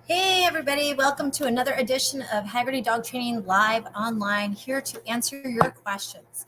Hey everybody, welcome to another edition of Haggerty Dog Training Live Online, here to answer your questions.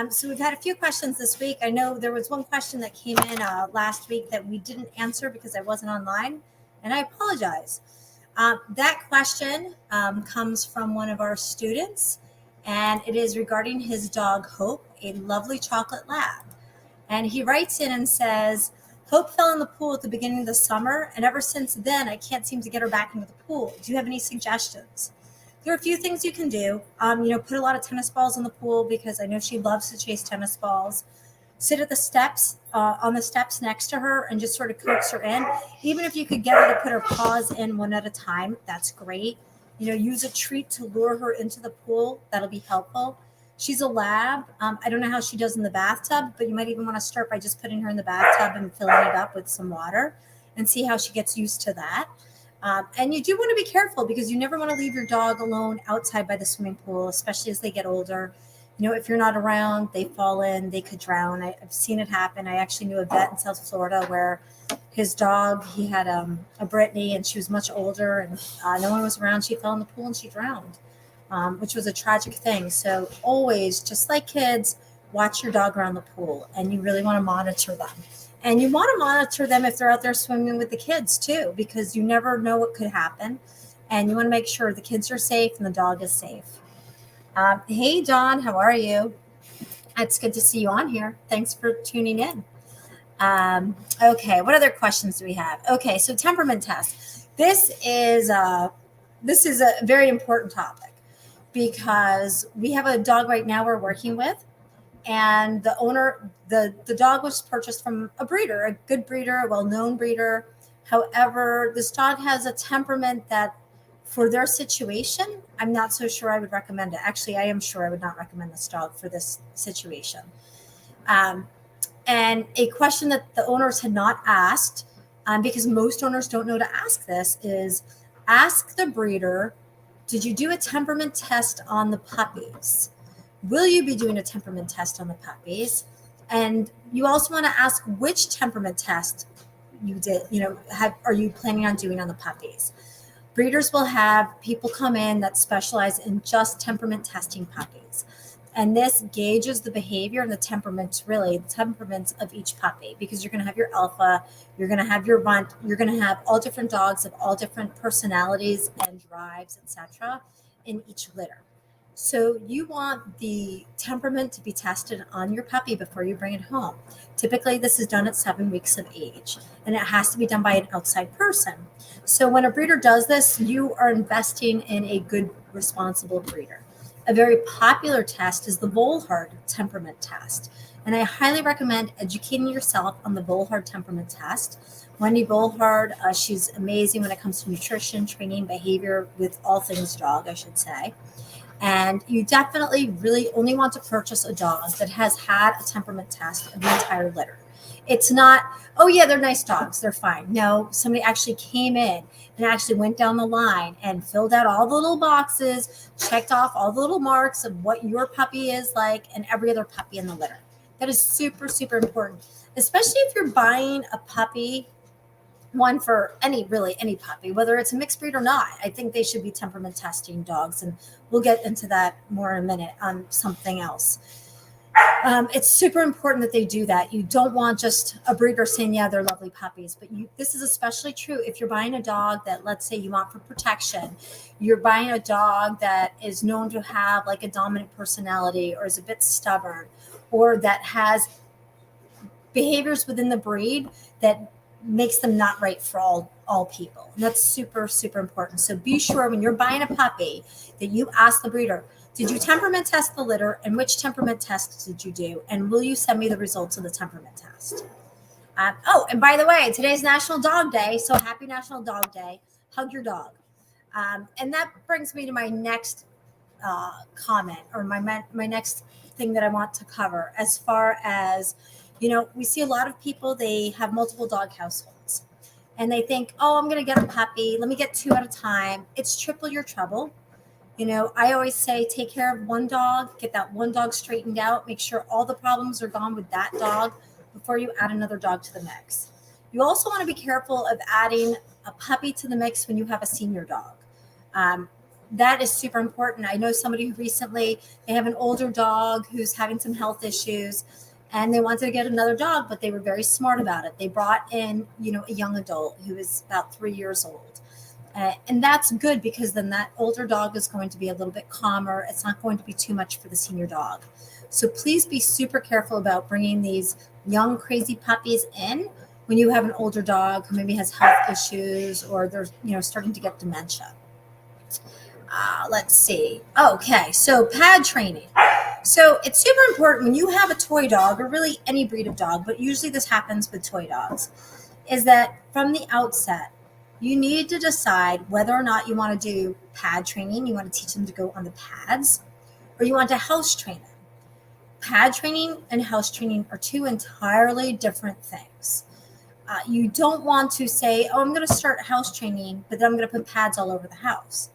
So we've had a few questions this week. I know there was one question that came in last week that we didn't answer because I wasn't online, and I apologize. That question comes from one of our students, and it is regarding his dog Hope, a lovely chocolate lab. And he writes in and says, Hope fell in the pool at the beginning of the summer, and ever since then, I can't seem to get her back into the pool. Do you have any suggestions? There are a few things you can do. Put a lot of tennis balls in the pool because I know she loves to chase tennis balls. Sit at the steps, on the steps next to her, and just sort of coax her in. Even if you could get her to put her paws in one at a time, that's great. Use a treat to lure her into the pool. That'll be helpful. She's a lab. I don't know how she does in the bathtub, but you might even want to start by just putting her in the bathtub and filling it up with some water and see how she gets used to that. And you do want to be careful because you never want to leave your dog alone outside by the swimming pool, especially as they get older. If you're not around, they fall in, they could drown. I've seen it happen. I actually knew a vet in South Florida where his dog, he had a Brittany, and she was much older, and no one was around. She fell in the pool and she drowned. Which was a tragic thing. So always, just like kids, watch your dog around the pool, and you really want to monitor them. And you want to monitor them if they're out there swimming with the kids too, because you never know what could happen. And you want to make sure the kids are safe and the dog is safe. Hey, Dawn, how are you? It's good to see you on here. Thanks for tuning in. Okay, what other questions do we have? Okay, so temperament test. This is a very important topic, because we have a dog right now we're working with, and the owner, the dog was purchased from a breeder, a good breeder, a well-known breeder. However, this dog has a temperament that, for their situation, I'm not so sure I would recommend it. Actually, I am sure I would not recommend this dog for this situation. And a question that the owners had not asked, because most owners don't know to ask this, is ask the breeder, did you do a temperament test on the puppies? Will you be doing a temperament test on the puppies? And you also want to ask which temperament test you did, are you planning on doing on the puppies? Breeders will have people come in that specialize in just temperament testing puppies. And this gauges the behavior and the temperaments of each puppy, because you're going to have your alpha, you're going to have your runt, you're going to have all different dogs of all different personalities and drives, etc., in each litter. So you want the temperament to be tested on your puppy before you bring it home. Typically, this is done at 7 weeks of age, and it has to be done by an outside person. So when a breeder does this, you are investing in a good, responsible breeder. A very popular test is the Volhard temperament test. And I highly recommend educating yourself on the Volhard temperament test. Wendy Volhard, she's amazing when it comes to nutrition, training, behavior, with all things dog, I should say. And you definitely really only want to purchase a dog that has had a temperament test of the entire litter. It's not, oh yeah, they're nice dogs, they're fine. No, somebody actually came in and actually went down the line and filled out all the little boxes, checked off all the little marks of what your puppy is like and every other puppy in the litter. That is super, super important, especially if you're buying a puppy, one for any puppy, whether it's a mixed breed or not. I think they should be temperament testing dogs, and we'll get into that more in a minute on something else. It's super important that they do that. You don't want just a breeder saying, yeah, they're lovely puppies, but this is especially true if you're buying a dog that, let's say, you want for protection. You're buying a dog that is known to have like a dominant personality, or is a bit stubborn, or that has behaviors within the breed that makes them not right for all people. And that's super, super important. So be sure when you're buying a puppy that you ask the breeder, did you temperament test the litter, and which temperament test did you do? And will you send me the results of the temperament test? And by the way, today's National Dog Day. So happy National Dog Day. Hug your dog. And that brings me to my next comment, or my next thing that I want to cover, as far as, we see a lot of people, they have multiple dog households, and they think, oh, I'm going to get a puppy. Let me get 2 at a time. It's triple your trouble. I always say, take care of one dog, get that one dog straightened out, make sure all the problems are gone with that dog before you add another dog to the mix. You also want to be careful of adding a puppy to the mix when you have a senior dog. That is super important. I know somebody who recently, they have an older dog who's having some health issues, and they wanted to get another dog, but they were very smart about it. They brought in, a young adult who is about 3 years old. And that's good, because then that older dog is going to be a little bit calmer. It's not going to be too much for the senior dog. So please be super careful about bringing these young, crazy puppies in when you have an older dog who maybe has health issues, or they're, starting to get dementia. Let's see. Okay, so pad training. So it's super important when you have a toy dog, or really any breed of dog, but usually this happens with toy dogs, is that from the outset, you need to decide whether or not you want to do pad training. You want to teach them to go on the pads, or you want to house train them. Pad training and house training are two entirely different things. You don't want to say, I'm going to start house training, but then I'm going to put pads all over the house.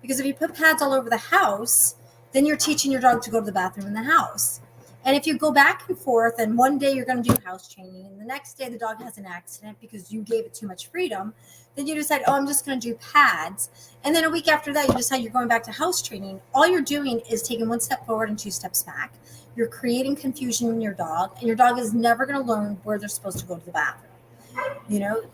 Because if you put pads all over the house, then you're teaching your dog to go to the bathroom in the house. And if you go back and forth, and one day you're going to do house training, and the next day the dog has an accident because you gave it too much freedom, then you decide, I'm just going to do pads. And then a week after that, you decide you're going back to house training. All you're doing is taking one step forward and 2 steps back. You're creating confusion in your dog, and your dog is never going to learn where they're supposed to go to the bathroom.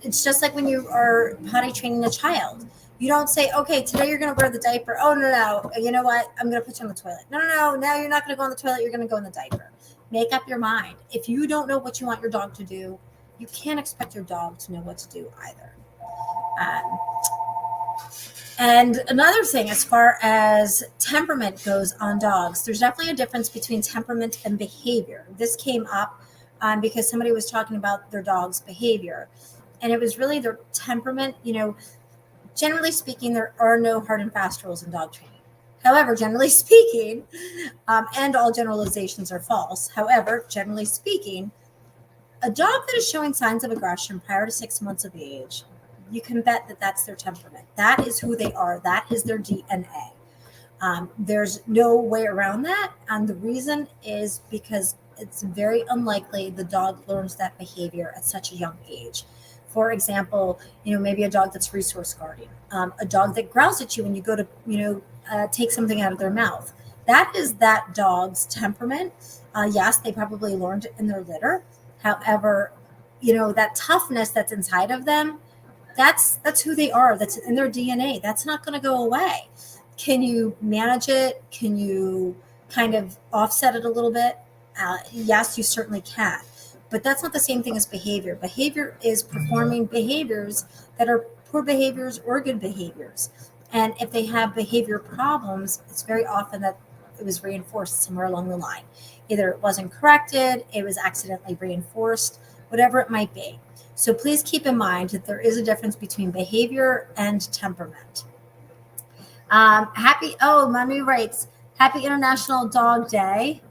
It's just like when you are potty training a child. You don't say, okay, today you're going to wear the diaper. Oh, no. You know what? I'm going to put you on the toilet. No. Now you're not going to go on the toilet. You're going to go in the diaper. Make up your mind. If you don't know what you want your dog to do, you can't expect your dog to know what to do either. And another thing, as far as temperament goes on dogs, there's definitely a difference between temperament and behavior. This came up because somebody was talking about their dog's behavior. And it was really their temperament. Generally speaking, there are no hard and fast rules in dog training. However, generally speaking, and all generalizations are false. However, generally speaking, a dog that is showing signs of aggression prior to 6 months of age, you can bet that that's their temperament. That is who they are. That is their DNA. There's no way around that. And the reason is because it's very unlikely the dog learns that behavior at such a young age. For example, maybe a dog that's resource guarding, a dog that growls at you when you go to, take something out of their mouth. That is that dog's temperament. Yes, they probably learned it in their litter. However, that toughness that's inside of them, that's who they are. That's in their DNA. That's not going to go away. Can you manage it? Can you kind of offset it a little bit? Yes, you certainly can. But that's not the same thing as behavior. Behavior is performing behaviors that are poor behaviors or good behaviors. And if they have behavior problems, it's very often that it was reinforced somewhere along the line. Either it wasn't corrected, it was accidentally reinforced, whatever it might be. So please keep in mind that there is a difference between behavior and temperament. Manu writes, Happy International Dog Day.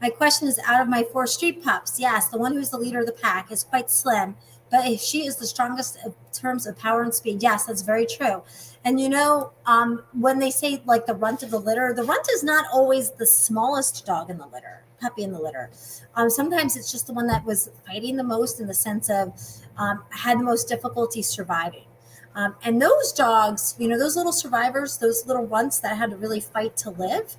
My question is, out of my 4 street pups, yes, the one who's the leader of the pack is quite slim, but if she is the strongest in terms of power and speed, yes, that's very true. And when they say like the runt of the litter, the runt is not always the smallest dog in the litter, puppy in the litter. Sometimes it's just the one that was fighting the most, in the sense of had the most difficulty surviving. And those dogs, those little survivors, those little runts that had to really fight to live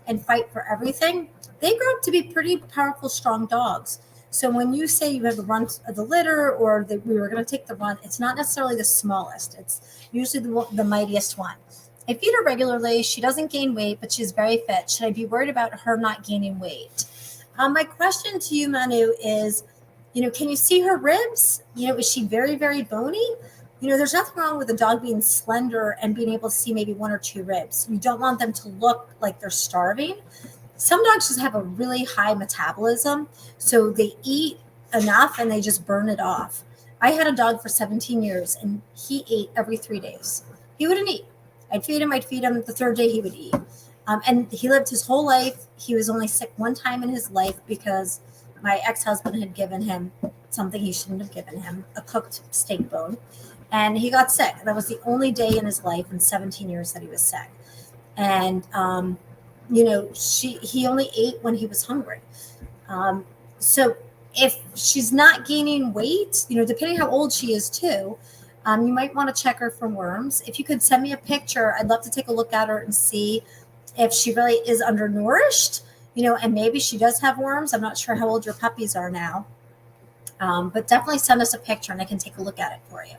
and fight for everything, they grow up to be pretty powerful, strong dogs. So when you say you have the runt of the litter, or that we were going to take the runt, it's not necessarily the smallest. It's usually the mightiest one. I feed her regularly. She doesn't gain weight, but she's very fit. Should I be worried about her not gaining weight? My question to you, Manu, is, can you see her ribs? Is she very, very bony? There's nothing wrong with a dog being slender and being able to see maybe 1 or 2 ribs. You don't want them to look like they're starving. Some dogs just have a really high metabolism, so they eat enough and they just burn it off. I had a dog for 17 years, and he ate every 3 days. He wouldn't eat. I'd feed him. The 3rd day he would eat. And he lived his whole life. He was only sick 1 time in his life because my ex-husband had given him something he shouldn't have given him, a cooked steak bone. And he got sick. That was the only day in his life in 17 years that he was sick. And, he only ate when he was hungry. So if she's not gaining weight, depending how old she is too, you might want to check her for worms. If you could send me a picture, I'd love to take a look at her and see if she really is undernourished, and maybe she does have worms. I'm not sure how old your puppies are now, but definitely send us a picture and I can take a look at it for you.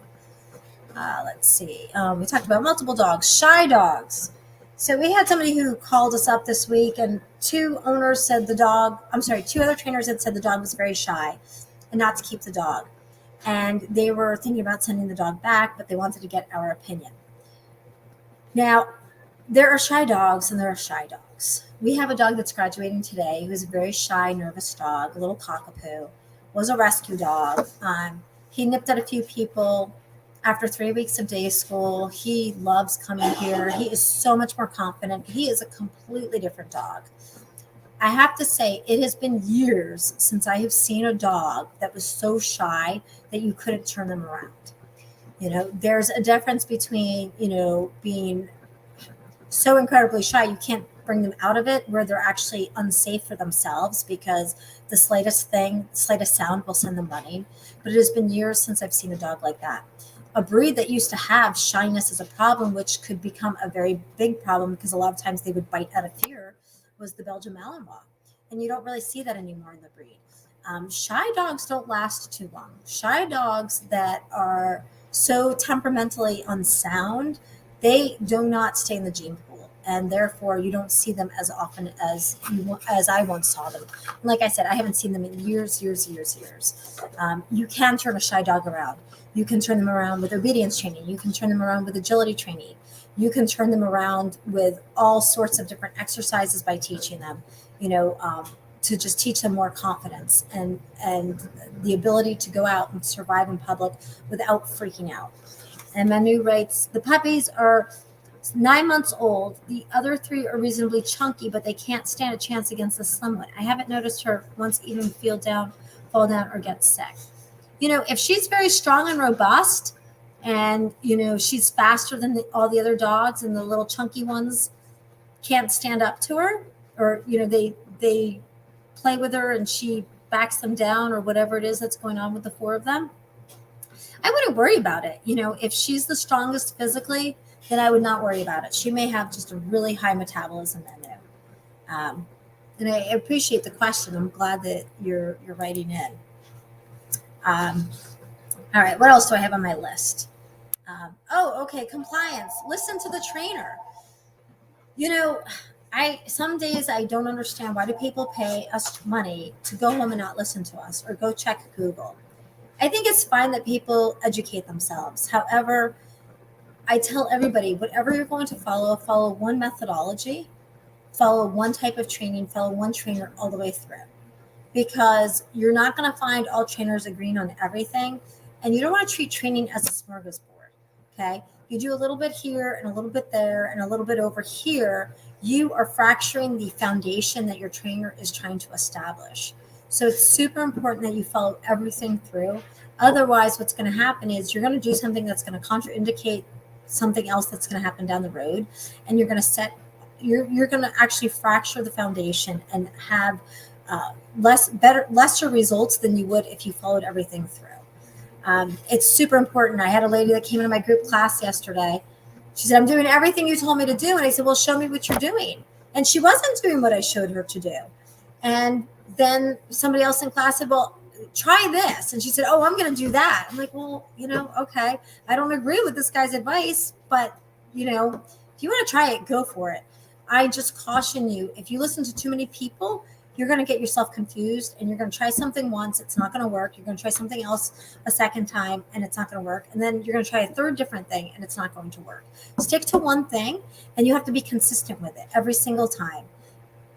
Let's see. We talked about multiple dogs, shy dogs. So we had somebody who called us up this week, and two other trainers had said the dog was very shy and not to keep the dog. And they were thinking about sending the dog back, but they wanted to get our opinion. Now, there are shy dogs and there are shy dogs. We have a dog that's graduating today who's a very shy, nervous dog, a little cockapoo, was a rescue dog. He nipped at a few people. After 3 weeks of day school, he loves coming here. He is so much more confident. He is a completely different dog. I have to say, it has been years since I have seen a dog that was so shy that you couldn't turn them around. There's a difference between, being so incredibly shy, you can't bring them out of it, where they're actually unsafe for themselves because the slightest sound will send them running. But it has been years since I've seen a dog like that. A breed that used to have shyness as a problem, which could become a very big problem because a lot of times they would bite out of fear, was the Belgian Malinois. And you don't really see that anymore in the breed. Shy dogs don't last too long. Shy dogs that are so temperamentally unsound, they do not stay in the gene pool. And therefore, you don't see them as often as I once saw them. And like I said, I haven't seen them in years. You can turn a shy dog around. You can turn them around with obedience training. You can turn them around with agility training. You can turn them around with all sorts of different exercises by teaching them, to just teach them more confidence and the ability to go out and survive in public without freaking out. And Manu writes, the puppies are 9 months old. The other 3 are reasonably chunky, but they can't stand a chance against the slim one. I haven't noticed her once even fall down, or get sick. If she's very strong and robust and, she's faster than all the other dogs and the little chunky ones can't stand up to her, or, they play with her and she backs them down or whatever it is that's going on with the 4 of them, I wouldn't worry about it. If she's the strongest physically, then I would not worry about it. She may have just a really high metabolism in and I appreciate the question. I'm glad that you're writing in. All right, what else do I have on my list? Okay, compliance. Listen to the trainer. Some days I don't understand, why do people pay us money to go home and not listen to us or go check Google? I think it's fine that people educate themselves. However, I tell everybody, whatever you're going to follow one methodology, follow one type of training, follow one trainer all the way through. Because you're not going to find all trainers agreeing on everything. And you don't want to treat training as a smorgasbord, okay? You do a little bit here and a little bit there and a little bit over here. You are fracturing the foundation that your trainer is trying to establish. So it's super important that you follow everything through. Otherwise, what's going to happen is you're going to do something that's going to contraindicate something else that's going to happen down the road. And you're going to actually fracture the foundation and have lesser results than you would if you followed everything through. It's super important. I had a lady that came into my group class yesterday. She said, I'm doing everything you told me to do. And I said, well, show me what you're doing. And she wasn't doing what I showed her to do. And then somebody else in class said, well, try this. And she said, oh, I'm going to do that. I'm like, well, okay. I don't agree with this guy's advice, but, if you want to try it, go for it. I just caution you, if you listen to too many people, you're going to get yourself confused and you're going to try something once. It's not going to work. You're going to try something else a second time and it's not going to work. And then you're going to try a third different thing and it's not going to work. Stick to one thing and you have to be consistent with it every single time.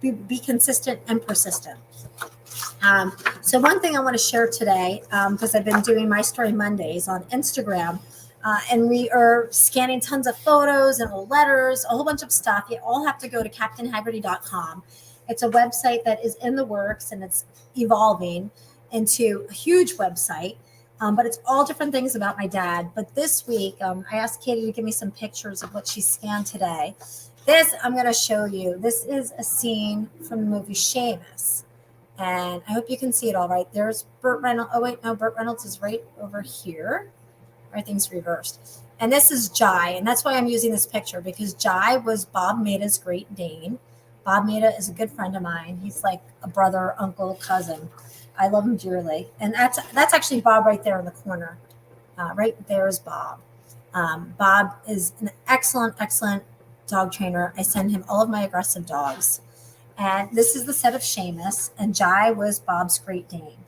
Be consistent and persistent. So one thing I want to share today, because I've been doing My Story Mondays on Instagram, and we are scanning tons of photos and old letters, a whole bunch of stuff. You all have to go to captainhaggerty.com. It's a website that is in the works and it's evolving into a huge website. But it's all different things about my dad. But this week, I asked Katie to give me some pictures of what she scanned today. This I'm going to show you. This is a scene from the movie Seamus. And I hope you can see it all right. There's Burt Reynolds. Oh, wait, no, Burt Reynolds is right over here. Everything's reversed. And this is Jai. And that's why I'm using this picture, because Jai was Bob Maida's Great Dane. Bob Maida is a good friend of mine. He's like a brother, uncle, cousin. I love him dearly. And that's actually Bob right there in the corner. Right there is Bob. Bob is an excellent, excellent dog trainer. I send him all of my aggressive dogs. And this is the set of Seamus. And Jai was Bob's Great Dane.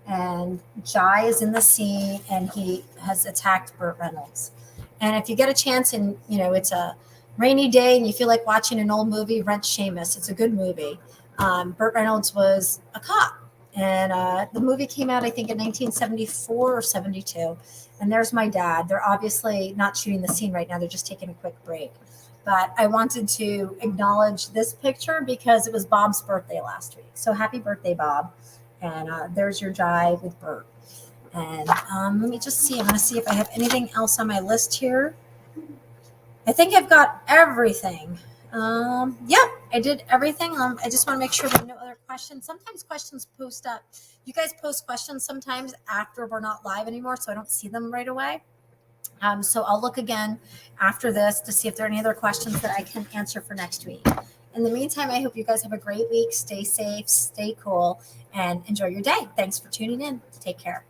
And Jai is in the scene, and he has attacked Burt Reynolds. And if you get a chance and, it's a rainy day and you feel like watching an old movie, rent Seamus. It's a good movie. Burt Reynolds was a cop. And the movie came out, I think, in 1974 or 72. And there's my dad. They're obviously not shooting the scene right now. They're just taking a quick break. But I wanted to acknowledge this picture because it was Bob's birthday last week. So happy birthday, Bob. And there's your Jai with Burt. And let me just see. I'm going to see if I have anything else on my list here. I think I've got everything. Yeah, I did everything. I just want to make sure there are no other questions. Sometimes questions post up. You guys post questions sometimes after we're not live anymore, so I don't see them right away. So I'll look again after this to see if there are any other questions that I can answer for next week. In the meantime, I hope you guys have a great week. Stay safe, stay cool, and enjoy your day. Thanks for tuning in. Take care.